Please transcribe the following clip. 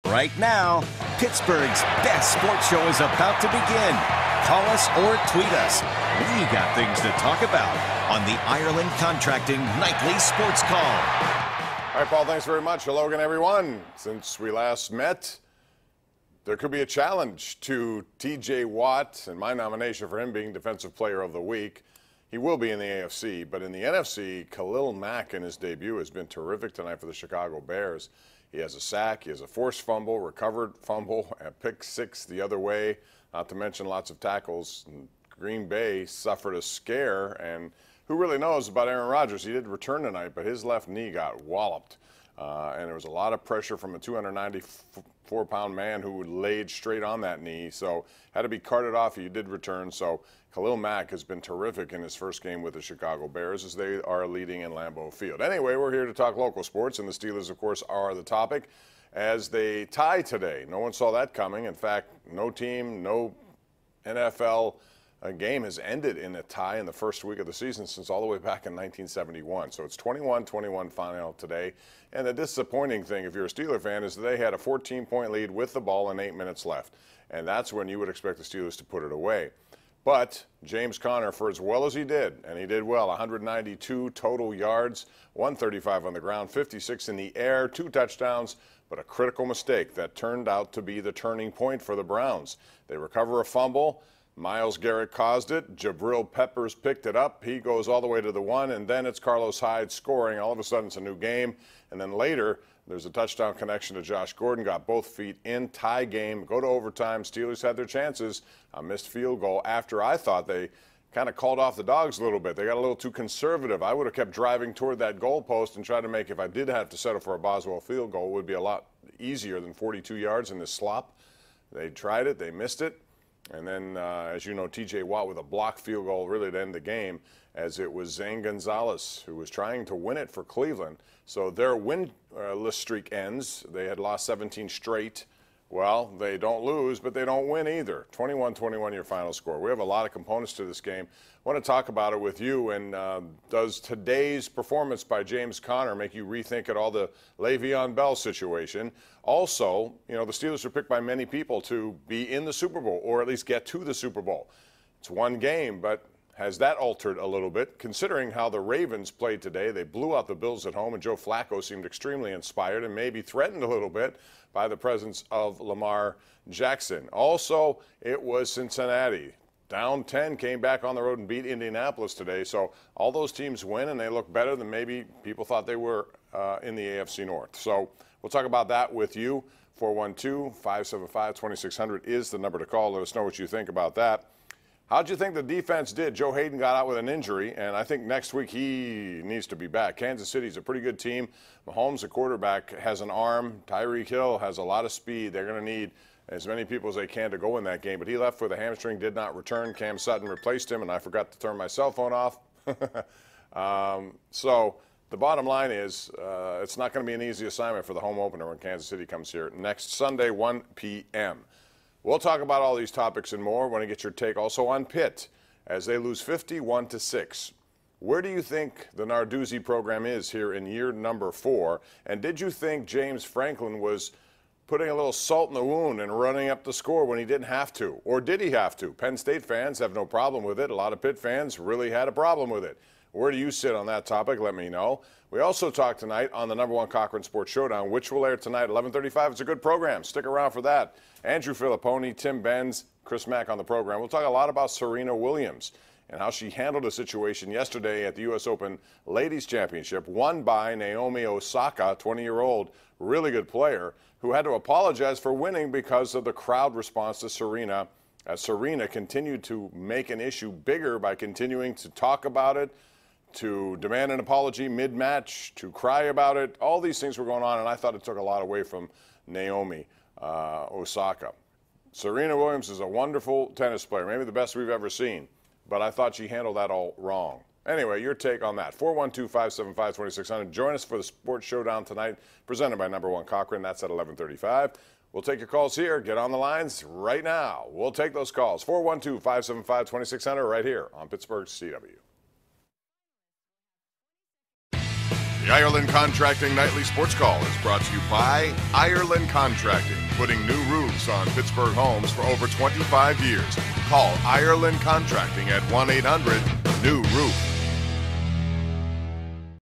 right now. Pittsburgh's best sports show is about to begin. Call us or tweet us. We got things to talk about on the Ireland Contracting Nightly Sports Call. All right, Paul, thanks very much. Hello again, everyone. Since we last met, there could be a challenge to T.J. Watt and my nomination for him being Defensive Player of the Week. He will be in the AFC, but in the NFC, Khalil Mack in his debut has been terrific tonight for the Chicago Bears. He has a sack, he has a forced fumble, recovered fumble, and pick six the other way, not to mention lots of tackles. Green Bay suffered a scare, and who really knows about Aaron Rodgers? He did return tonight, but his left knee got walloped. And there was a lot of pressure from a 294-pound man who laid straight on that knee. So had to be carted off. He did return. So Khalil Mack has been terrific in his first game with the Chicago Bears as they are leading in Lambeau Field. Anyway, we're here to talk local sports, and the Steelers, of course, are the topic as they tie today. No one saw that coming. In fact, no team, no NFL game has ended in a tie in the first week of the season since all the way back in 1971. So it's 21-21 final today. And the disappointing thing, if you're a Steeler fan, is that they had a 14-point lead with the ball and 8 minutes left. And that's when you would expect the Steelers to put it away. But James Conner, for as well as he did, and he did well, 192 total yards, 135 on the ground, 56 in the air, 2 touchdowns, but a critical mistake that turned out to be the turning point for the Browns. They recover a fumble. Myles Garrett caused it. Jabril Peppers picked it up. He goes all the way to the 1, and then it's Carlos Hyde scoring. All of a sudden, it's a new game. And then later, there's a touchdown connection to Josh Gordon. Got both feet in. Tie game. Go to overtime. Steelers had their chances. A missed field goal after I thought they kind of called off the dogs a little bit. They got a little too conservative. I would have kept driving toward that goalpost and tried to make, if I did have to settle for a Boswell field goal, it would be a lot easier than 42 yards in this slop. They tried it. They missed it. And then, as you know, T.J. Watt with a blocked field goal really to end the game, as it was Zane Gonzalez who was trying to win it for Cleveland. So their winless streak ends. They had lost 17 straight. Well, they don't lose, but they don't win either. 21-21 your final score. We have a lot of components to this game. I want to talk about it with you. And does today's performance by James Conner make you rethink at all the Le'Veon Bell situation? Also, you know, the Steelers were picked by many people to be in the Super Bowl or at least get to the Super Bowl. It's one game, but has that altered a little bit, considering how the Ravens played today? They blew out the Bills at home, and Joe Flacco seemed extremely inspired and maybe threatened a little bit by the presence of Lamar Jackson. Also, it was Cincinnati. Down 10, came back on the road and beat Indianapolis today. So all those teams win, and they look better than maybe people thought they were in the AFC North. So we'll talk about that with you. 412-575-2600 is the number to call. Let us know what you think about that. How'd you think the defense did? Joe Hayden got out with an injury, and I think next week he needs to be back. Kansas City's a pretty good team. Mahomes, the quarterback, has an arm. Tyreek Hill has a lot of speed. They're going to need as many people as they can to go in that game. But he left with a hamstring, did not return. Cam Sutton replaced him, and I forgot to turn my cell phone off. So the bottom line is it's not going to be an easy assignment for the home opener when Kansas City comes here next Sunday, 1 p.m. We'll talk about all these topics and more. I want to get your take also on Pitt as they lose 51-6. Where do you think the Narduzzi program is here in year number 4? And did you think James Franklin was putting a little salt in the wound and running up the score when he didn't have to? Or did he have to? Penn State fans have no problem with it. A lot of Pitt fans really had a problem with it. Where do you sit on that topic? Let me know. We also talk tonight on the #1 Cochran Sports Showdown, which will air tonight at 11:35. It's a good program. Stick around for that. Andrew Filipponi, Tim Benz, Chris Mack on the program. We'll talk a lot about Serena Williams and how she handled a situation yesterday at the U.S. Open Ladies Championship, won by Naomi Osaka, 20-year-old, really good player, who had to apologize for winning because of the crowd response to Serena, as Serena continued to make an issue bigger by continuing to talk about it, to demand an apology mid-match, to cry about it. All these things were going on, and I thought it took a lot away from Naomi Osaka. Serena Williams is a wonderful tennis player, maybe the best we've ever seen, but I thought she handled that all wrong. Anyway, your take on that. 412-575-2600. Join us for the Sports Showdown tonight, presented by #1 Cochran. That's at 11:35. We'll take your calls here. Get on the lines right now. We'll take those calls. 412-575-2600 right here on Pittsburgh's CW. The Ireland Contracting Nightly Sports Call is brought to you by Ireland Contracting, putting new roofs on Pittsburgh homes for over 25 years. Call Ireland Contracting at 1-800-NEW-ROOF.